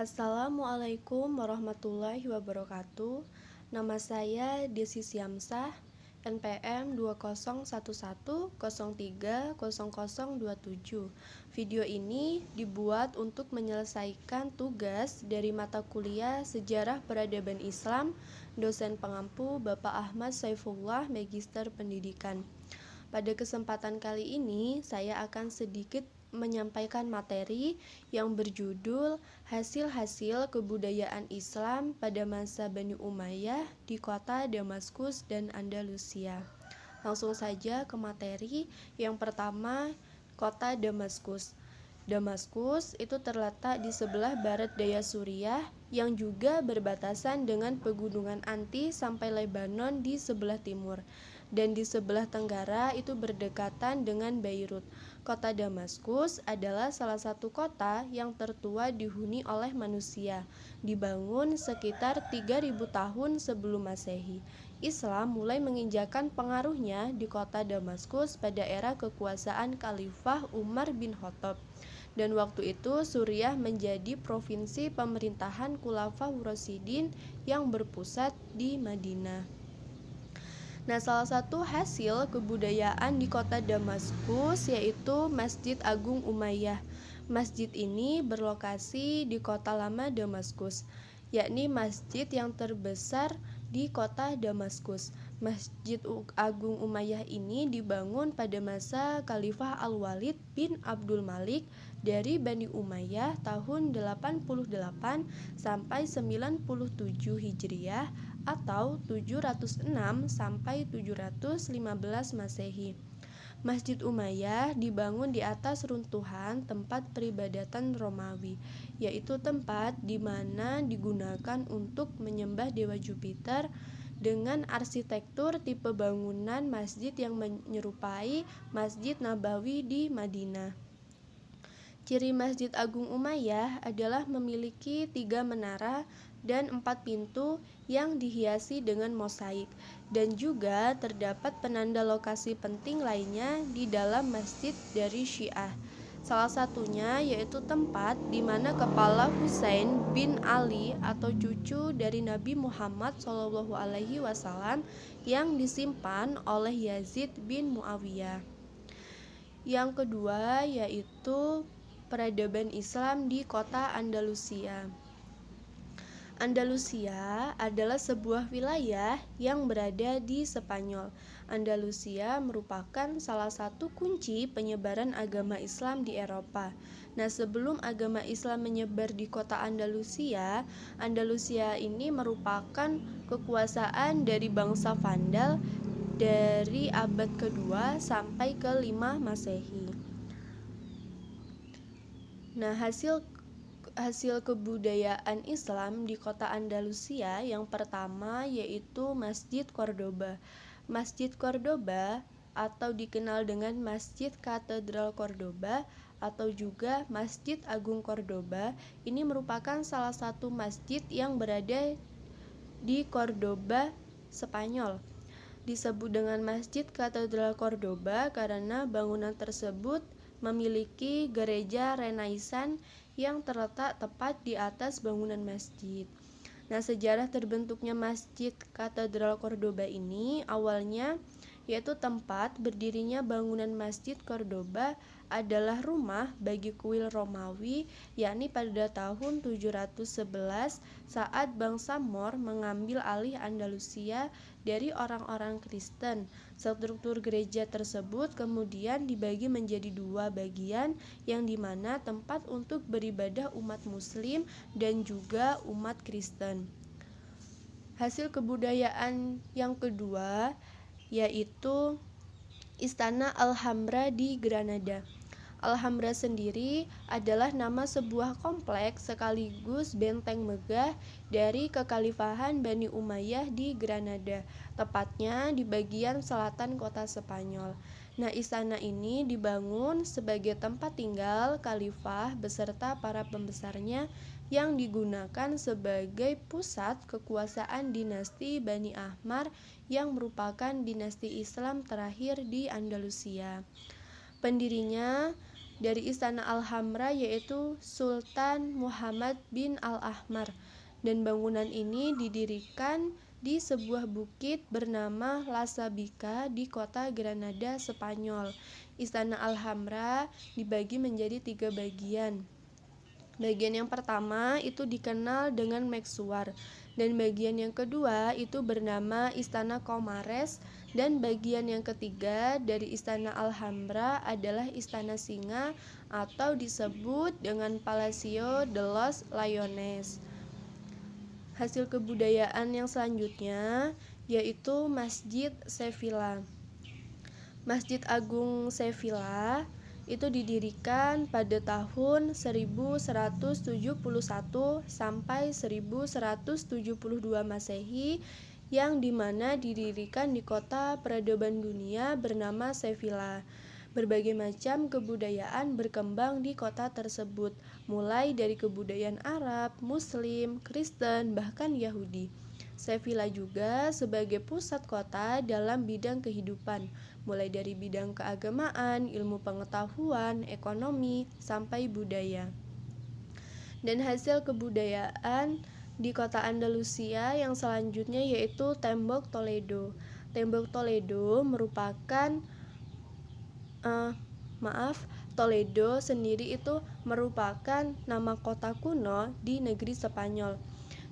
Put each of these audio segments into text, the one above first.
Assalamualaikum warahmatullahi wabarakatuh. Nama saya Desi Syamsah, NPM 2011030027. Video ini dibuat untuk menyelesaikan tugas dari mata kuliah Sejarah Peradaban Islam, dosen pengampu Bapak Ahmad Saifullah, Magister Pendidikan. Pada kesempatan kali ini, saya akan sedikit menyampaikan materi yang berjudul Hasil-hasil Kebudayaan Islam pada masa Bani Umayyah di kota Damaskus dan Andalusia. Langsung saja ke materi. Yang pertama, kota Damaskus. Damaskus itu terletak di sebelah barat daya Suriah yang juga berbatasan dengan pegunungan Anti sampai Lebanon di sebelah timur, dan di sebelah tenggara itu berdekatan dengan Beirut. Kota Damaskus adalah salah satu kota yang tertua dihuni oleh manusia, dibangun sekitar 3000 tahun sebelum Masehi. Islam mulai menginjakkan pengaruhnya di kota Damaskus pada era kekuasaan Khalifah Umar bin Khattab. Dan waktu itu Suriah menjadi provinsi pemerintahan Khulafaur Rasyidin yang berpusat di Madinah. Nah, salah satu hasil kebudayaan di kota Damaskus yaitu Masjid Agung Umayyah. Masjid ini berlokasi di kota lama Damaskus, yakni masjid yang terbesar di kota Damaskus. Masjid Agung Umayyah ini dibangun pada masa Khalifah Al-Walid bin Abdul Malik dari Bani Umayyah tahun 88 sampai 97 Hijriah atau 706 sampai 715 Masehi. Masjid Umayyah dibangun di atas runtuhan tempat peribadatan Romawi, yaitu tempat di mana digunakan untuk menyembah dewa Jupiter, dengan arsitektur tipe bangunan masjid yang menyerupai Masjid Nabawi di Madinah. Ciri Masjid Agung Umayyah adalah memiliki 3 menara dan 4 pintu yang dihiasi dengan mosaik, dan juga terdapat penanda lokasi penting lainnya di dalam masjid dari Syiah. Salah satunya yaitu tempat di mana kepala Husain bin Ali atau cucu dari Nabi Muhammad SAW yang disimpan oleh Yazid bin Muawiyah. Yang kedua yaitu peradaban Islam di kota Andalusia. Andalusia adalah sebuah wilayah yang berada di Spanyol. Andalusia merupakan salah satu kunci penyebaran agama Islam di Eropa. Nah, sebelum agama Islam menyebar di kota Andalusia, Andalusia ini merupakan kekuasaan dari bangsa Vandal dari abad kedua sampai ke-5 Masehi. Nah, hasil kebudayaan Islam di kota Andalusia yang pertama yaitu Masjid Cordoba. Masjid Cordoba atau dikenal dengan Masjid Katedral Cordoba atau juga Masjid Agung Cordoba ini merupakan salah satu masjid yang berada di Cordoba, Spanyol. Disebut dengan Masjid Katedral Cordoba karena bangunan tersebut memiliki gereja Renaissance yang terletak tepat di atas bangunan masjid. Nah, sejarah terbentuknya Masjid Katedral Cordoba ini awalnya yaitu tempat berdirinya bangunan Masjid Cordoba adalah rumah bagi kuil Romawi, yakni pada tahun 711 saat bangsa Moor mengambil alih Andalusia dari orang-orang Kristen. Struktur gereja tersebut kemudian dibagi menjadi 2 bagian, yang dimana tempat untuk beribadah umat Muslim dan juga umat Kristen. Hasil kebudayaan yang kedua yaitu Istana Alhambra di Granada. Alhambra sendiri adalah nama sebuah kompleks sekaligus benteng megah dari kekhalifahan Bani Umayyah di Granada, tepatnya di bagian selatan kota Spanyol. Nah, istana ini dibangun sebagai tempat tinggal khalifah beserta para pembesarnya yang digunakan sebagai pusat kekuasaan dinasti Bani Ahmar yang merupakan dinasti Islam terakhir di Andalusia. Pendirinya dari Istana Al-Hamra yaitu Sultan Muhammad bin Al-Ahmar, dan bangunan ini didirikan di sebuah bukit bernama La Sabika di kota Granada, Spanyol. Istana Al-Hamra dibagi menjadi 3 bagian. Bagian yang pertama itu dikenal dengan Meksuar, dan bagian yang kedua itu bernama Istana Comares, dan bagian yang ketiga dari Istana Alhambra adalah Istana Singa atau disebut dengan Palacio de los Leones. Hasil kebudayaan yang selanjutnya yaitu Masjid Sevilla. Masjid Agung Sevilla itu didirikan pada tahun 1171 sampai 1172 Masehi, yang dimana didirikan di kota peradaban dunia bernama Sevilla. Berbagai macam kebudayaan berkembang di kota tersebut, mulai dari kebudayaan Arab, Muslim, Kristen, bahkan Yahudi. Sevilla juga sebagai pusat kota dalam bidang kehidupan, mulai dari bidang keagamaan, ilmu pengetahuan, ekonomi, sampai budaya. Dan hasil kebudayaan di kota Andalusia yang selanjutnya yaitu Tembok Toledo. Tembok Toledo merupakan Toledo sendiri itu merupakan nama kota kuno di negeri Spanyol.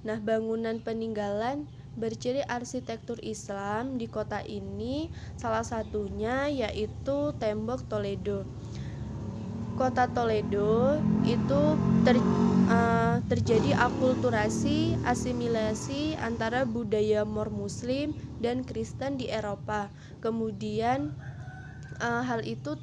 Nah, bangunan peninggalan berciri arsitektur Islam di kota ini salah satunya yaitu Tembok Toledo. Kota Toledo itu terjadi akulturasi, asimilasi antara budaya Muslim dan Kristen di Eropa. Kemudian hal itu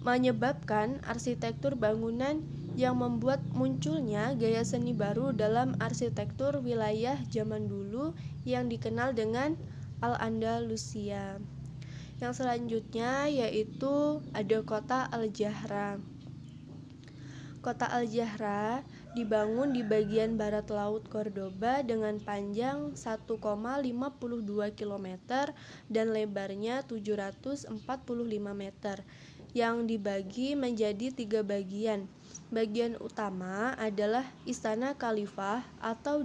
menyebabkan arsitektur bangunan yang membuat munculnya gaya seni baru dalam arsitektur wilayah zaman dulu yang dikenal dengan Al-Andalusia. Yang selanjutnya yaitu ada kota Al-Jahra. Kota Al-Jahra dibangun di bagian barat laut Cordoba dengan panjang 1,52 km dan lebarnya 745 meter, yang dibagi menjadi 3 bagian. Bagian utama adalah Istana Khalifah atau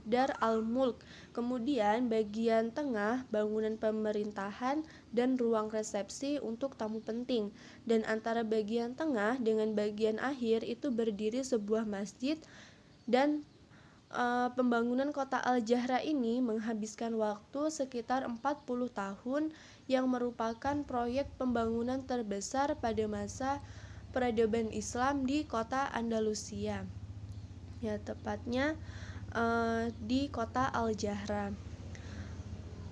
Dar al-Mulk, kemudian bagian tengah bangunan pemerintahan dan ruang resepsi untuk tamu penting, dan antara bagian tengah dengan bagian akhir itu berdiri sebuah masjid. Dan pembangunan kota Al-Jahra ini menghabiskan waktu sekitar 40 tahun, yang merupakan proyek pembangunan terbesar pada masa peradaban Islam di kota Andalusia, ya tepatnya di kota Al-Jahra.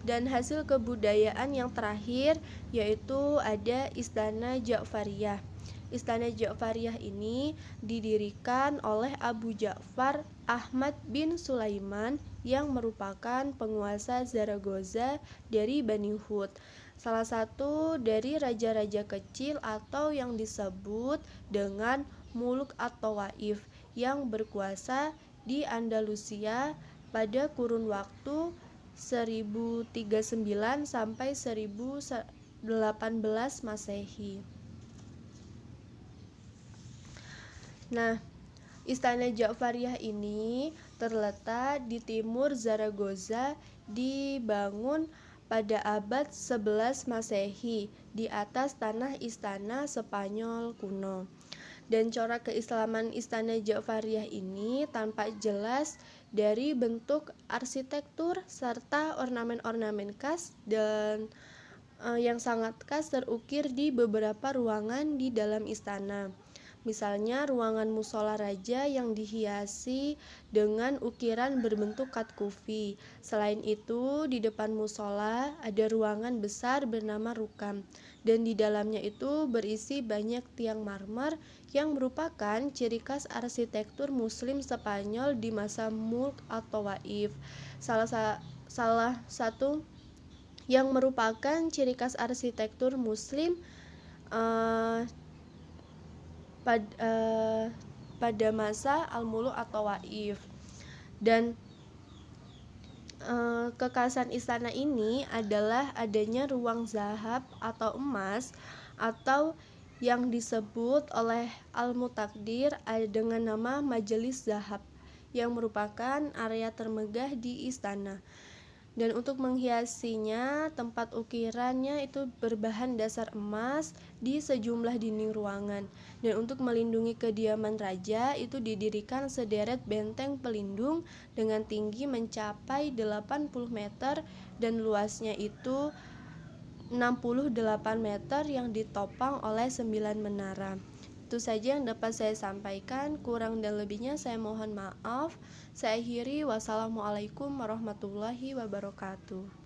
Dan hasil kebudayaan yang terakhir yaitu ada Istana Ja'fariyah. Istana Ja'fariyah ini didirikan oleh Abu Ja'far Ahmad bin Sulaiman yang merupakan penguasa Zaragoza dari Bani Hud, salah satu dari raja-raja kecil atau yang disebut dengan Muluk at-Tawaif yang berkuasa di Andalusia pada kurun waktu 1039 sampai 1018 Masehi. Nah, Istana Ja'fariyah ini terletak di timur Zaragoza, dibangun pada abad 11 Masehi di atas tanah istana Spanyol kuno. Dan corak keislaman Istana Ja'fariyah ini tampak jelas dari bentuk arsitektur serta ornamen-ornamen khas dan yang sangat khas terukir di beberapa ruangan di dalam istana. Misalnya ruangan musola raja yang dihiasi dengan ukiran berbentuk katkufi. Selain itu, di depan musola ada ruangan besar bernama rukam, dan di dalamnya itu berisi banyak tiang marmer yang merupakan ciri khas arsitektur Muslim Spanyol di masa Mulk at-Tawaif. Salah satu yang merupakan ciri khas arsitektur Muslim pada masa Al-Muluk at-Tawaif. Dan kekhasan istana ini adalah adanya ruang zahab atau emas, atau yang disebut oleh Al-Mutakdir dengan nama Majelis Zahab, yang merupakan area termegah di istana. Dan untuk menghiasinya, tempat ukirannya itu berbahan dasar emas di sejumlah dinding ruangan. Dan untuk melindungi kediaman raja, itu didirikan sederet benteng pelindung dengan tinggi mencapai 80 meter dan luasnya itu 68 meter yang ditopang oleh 9 menara. Itu saja yang dapat saya sampaikan, kurang dan lebihnya saya mohon maaf. Saya akhiri, wassalamualaikum warahmatullahi wabarakatuh.